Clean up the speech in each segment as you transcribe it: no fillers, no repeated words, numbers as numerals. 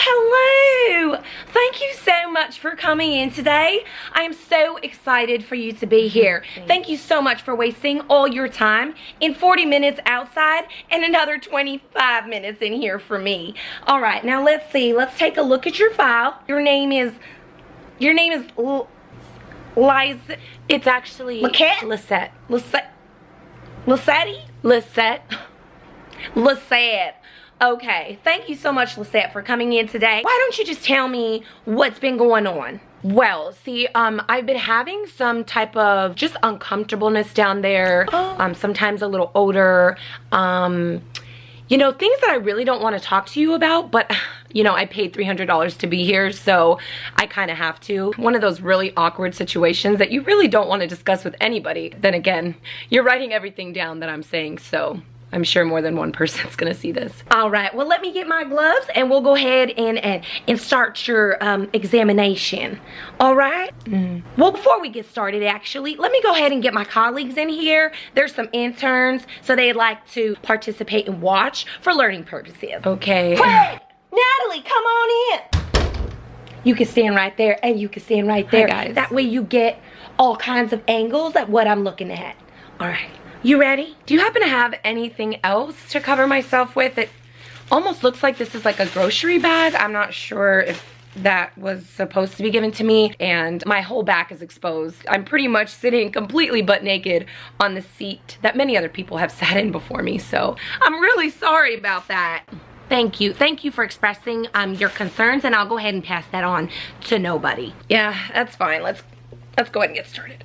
hello. Thank you so much for coming in today. I am so excited for you to be here. Thank you so much for wasting all your time in 40 minutes outside and another 25 minutes in here for me. All right, now let's see. Let's take a look at your file. Your name is Liza. It's actually Lisette. Lisette. Okay, thank you so much, Lisette, for coming in today. Why don't you just tell me what's been going on? Well, see, I've been having some type of just uncomfortableness down there. Sometimes a little odor. You know, things that I really don't want to talk to you about, but, you know, I paid $300 to be here, so I kind of have to. One of those really awkward situations that you really don't want to discuss with anybody. Then again, you're writing everything down that I'm saying, so I'm sure more than one person's gonna see this. All right, well, let me get my gloves and we'll go ahead and start your examination. All right? Well, before we get started, actually, let me go ahead and get my colleagues in here. There's some interns, so they'd like to participate and watch for learning purposes. Okay. Craig! Natalie, come on in. You can stand right there and you can stand right there. Hi, guys. That way you get all kinds of angles at what I'm looking at. All right. You ready? Do you happen to have anything else to cover myself with? It almost looks like this is like a grocery bag. I'm not sure if that was supposed to be given to me, and my whole back is exposed. I'm pretty much sitting completely butt naked on the seat that many other people have sat in before me, so I'm really sorry about that. Thank you. Thank you for expressing your concerns, and I'll go ahead and pass that on to nobody. Yeah, that's fine. Let's go ahead and get started.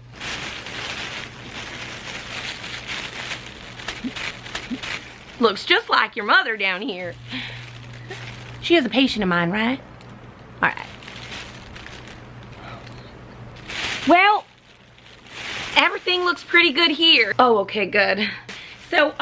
Looks just like your mother down here. She is a patient of mine, right? All right. Well, everything looks pretty good here. Oh, okay, good. So,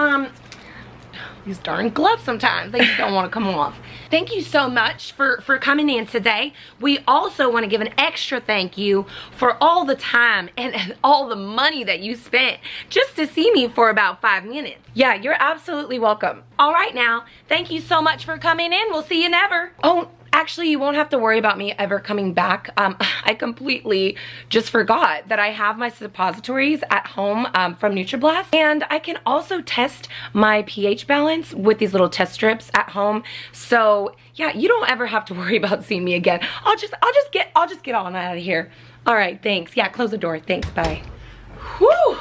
these darn gloves sometimes, they just don't want to come off. Thank you so much for coming in today. We also want to give an extra thank you for all the time and all the money that you spent just to see me for about 5 minutes. Yeah, you're absolutely welcome. All right now, thank you so much for coming in. We'll see you never. Oh, actually, you won't have to worry about me ever coming back. I completely just forgot that I have my suppositories at home from NutraBlast, and I can also test my pH balance with these little test strips at home. So yeah, you don't ever have to worry about seeing me again. I'll just get on out of here. All right, thanks. Yeah, close the door. Thanks. Bye. Whew.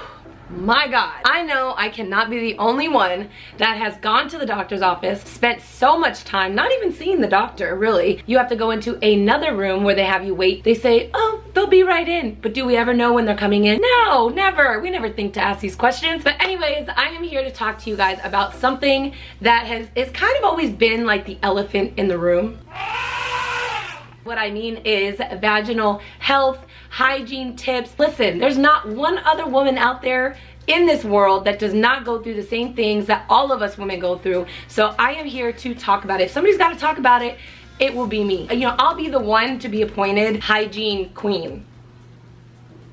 My God, I know I cannot be the only one that has gone to the doctor's office, spent so much time not even seeing the doctor, really. You have to go into another room where they have you wait. They say, oh, they'll be right in. But do we ever know when they're coming in? No, never. We never think to ask these questions. But anyways, I am here to talk to you guys about something that is kind of always been like the elephant in the room. What I mean is vaginal health, hygiene tips. Listen, there's not one other woman out there in this world that does not go through the same things that all of us women go through. So I am here to talk about it. If somebody's got to talk about it, it will be me. You know, I'll be the one to be appointed hygiene queen.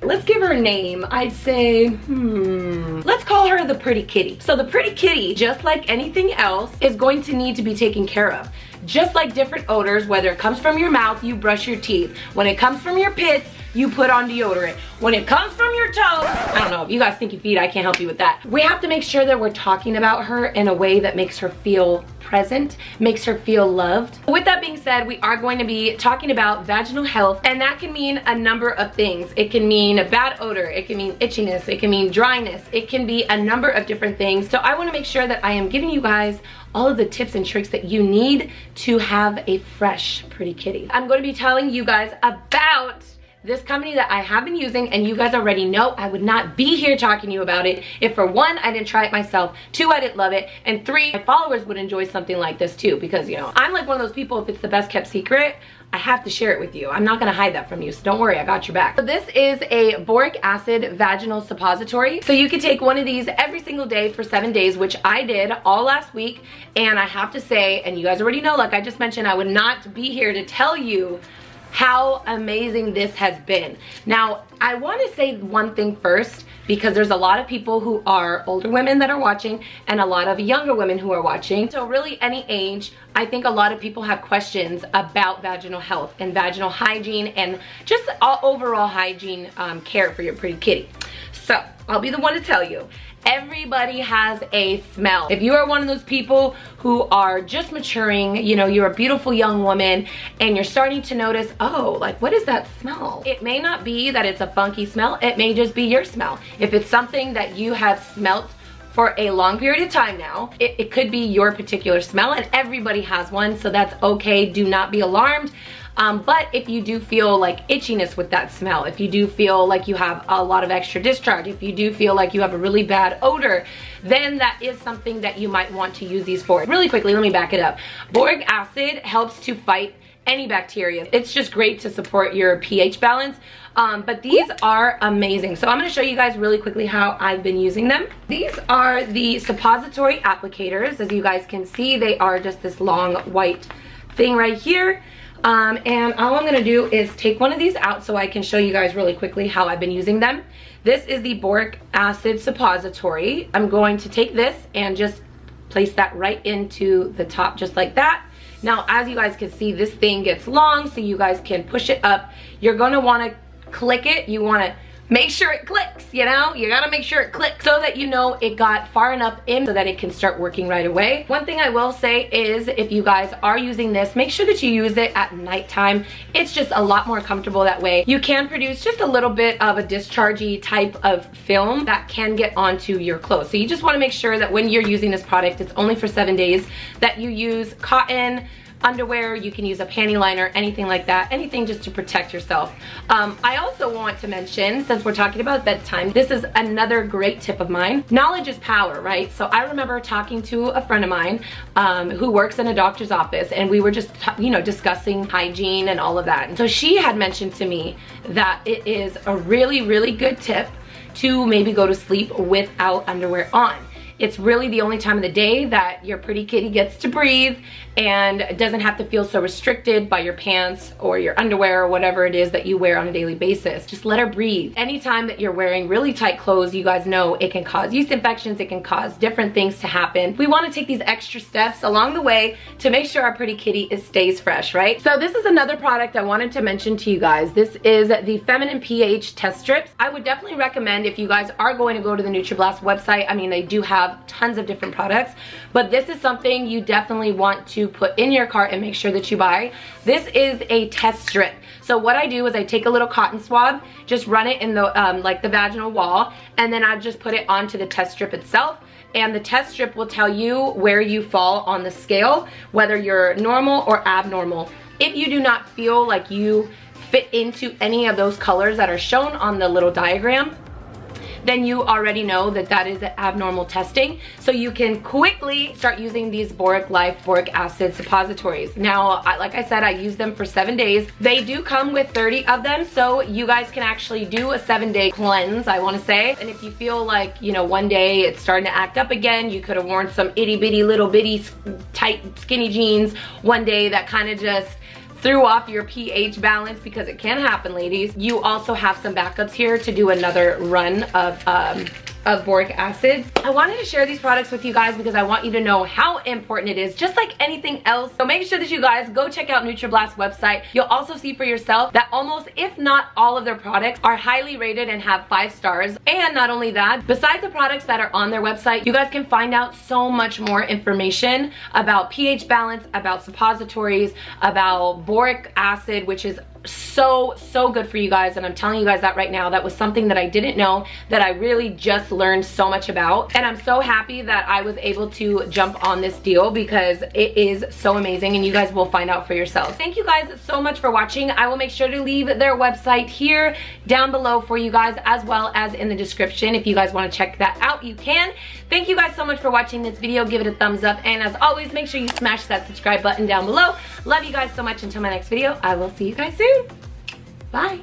Let's give her a name. I'd say, let's call her the pretty kitty. So the pretty kitty, just like anything else, is going to need to be taken care of. Just like different odors, whether it comes from your mouth, you brush your teeth. When it comes from your pits, you put on deodorant. When it comes from your toes, I don't know, if you got stinky feet, I can't help you with that. We have to make sure that we're talking about her in a way that makes her feel present, makes her feel loved. With that being said, we are going to be talking about vaginal health, and that can mean a number of things. It can mean a bad odor, it can mean itchiness, it can mean dryness, it can be a number of different things. So I want to make sure that I am giving you guys all of the tips and tricks that you need to have a fresh, pretty kitty. I'm going to be telling you guys about this company that I have been using, and you guys already know I would not be here talking to you about it if, for one, I didn't try it myself, two, I didn't love it, and three, my followers would enjoy something like this too, because, you know, I'm like one of those people, if it's the best kept secret, I have to share it with you. I'm not gonna hide that from you, so don't worry, I got your back. So this is a boric acid vaginal suppository. So you can take one of these every single day for 7 days, which I did all last week. And I have to say, and you guys already know, like I just mentioned, I would not be here to tell you how amazing this has been. Now, I want to say one thing first, because there's a lot of people who are older women that are watching and a lot of younger women who are watching. So really any age, I think a lot of people have questions about vaginal health and vaginal hygiene and just all overall hygiene care for your pretty kitty. So I'll be the one to tell you. Everybody has a smell. If you are one of those people who are just maturing, you know, you're a beautiful young woman and you're starting to notice, oh, like what is that smell? It may not be that it's a funky smell, it may just be your smell. If it's something that you have smelt for a long period of time now, it could be your particular smell, and everybody has one, so that's okay. Do not be alarmed. But if you do feel like itchiness with that smell, if you do feel like you have a lot of extra discharge, if you do feel like you have a really bad odor, then that is something that you might want to use these for. Really quickly, let me back it up. Boric acid helps to fight any bacteria. It's just great to support your pH balance. But these are amazing. So I'm going to show you guys really quickly how I've been using them. These are the Suppository Applicators. As you guys can see, they are just this long white thing right here. And all I'm gonna do is take one of these out so I can show you guys really quickly how I've been using them. This is the Boric acid suppository. I'm going to take this and just place that right into the top just like that. Now, as you guys can see, this thing gets long, so you guys can push it up. You're gonna wanna click it. You wanna make sure it clicks, you know? You gotta make sure it clicks so that you know it got far enough in so that it can start working right away. One thing I will say is if you guys are using this, make sure that you use it at nighttime. It's just a lot more comfortable that way. You can produce just a little bit of a dischargey type of film that can get onto your clothes. So you just wanna make sure that when you're using this product, it's only for 7 days, that you use cotton, underwear, you can use a panty liner, anything like that, anything just to protect yourself. I also want to mention, since we're talking about bedtime, this is another great tip of mine. Knowledge is power, right? So I remember talking to a friend of mine who works in a doctor's office, and we were just, you know, discussing hygiene and all of that. And so she had mentioned to me that it is a really, really good tip to maybe go to sleep without underwear on. It's really the only time of the day that your pretty kitty gets to breathe and doesn't have to feel so restricted by your pants or your underwear or whatever it is that you wear on a daily basis. Just let her breathe. Anytime that you're wearing really tight clothes, you guys know it can cause yeast infections, it can cause different things to happen. We want to take these extra steps along the way to make sure our pretty kitty stays fresh, right? So this is another product I wanted to mention to you guys. This is the Feminine pH Test Strips. I would definitely recommend, if you guys are going to go to the NutraBlast website, I mean, they do have tons of different products, but this is something you definitely want to put in your cart and make sure that you buy. This is a test strip. So what I do is I take a little cotton swab, just run it in the like the vaginal wall, and then I just put it onto the test strip itself. And the test strip will tell you where you fall on the scale, whether you're normal or abnormal. If you do not feel like you fit into any of those colors that are shown on the little diagram, then you already know that that is abnormal testing. So you can quickly start using these Boric Life boric acid suppositories. Now, like I said, I use them for 7 days. They do come with 30 of them, so you guys can actually do a 7-day cleanse, I wanna say. And if you feel like, you know, one day it's starting to act up again, you could have worn some itty bitty little bitty tight skinny jeans one day that kind of just threw off your pH balance, because it can happen, ladies. You also have some backups here to do another run of boric acid. I wanted to share these products with you guys because I want you to know how important it is, just like anything else. So make sure that you guys go check out NutraBlast website. You'll also see for yourself that almost, if not all of their products, are highly rated and have 5 stars. And not only that, besides the products that are on their website, you guys can find out so much more information about pH balance, about suppositories, about boric acid, which is so good for you guys, and I'm telling you guys that right now. That was something that I didn't know, that I really just learned so much about, and I'm so happy that I was able to jump on this deal because it is so amazing, and you guys will find out for yourselves. Thank you guys so much for watching. I will make sure to leave their website here down below for you guys, as well as in the description. If you guys want to check that out, you can. Thank you guys so much for watching this video. Give it a thumbs up, and as always, make sure you smash that subscribe button down below. Love you guys so much. Until my next video, I will see you guys soon. Bye.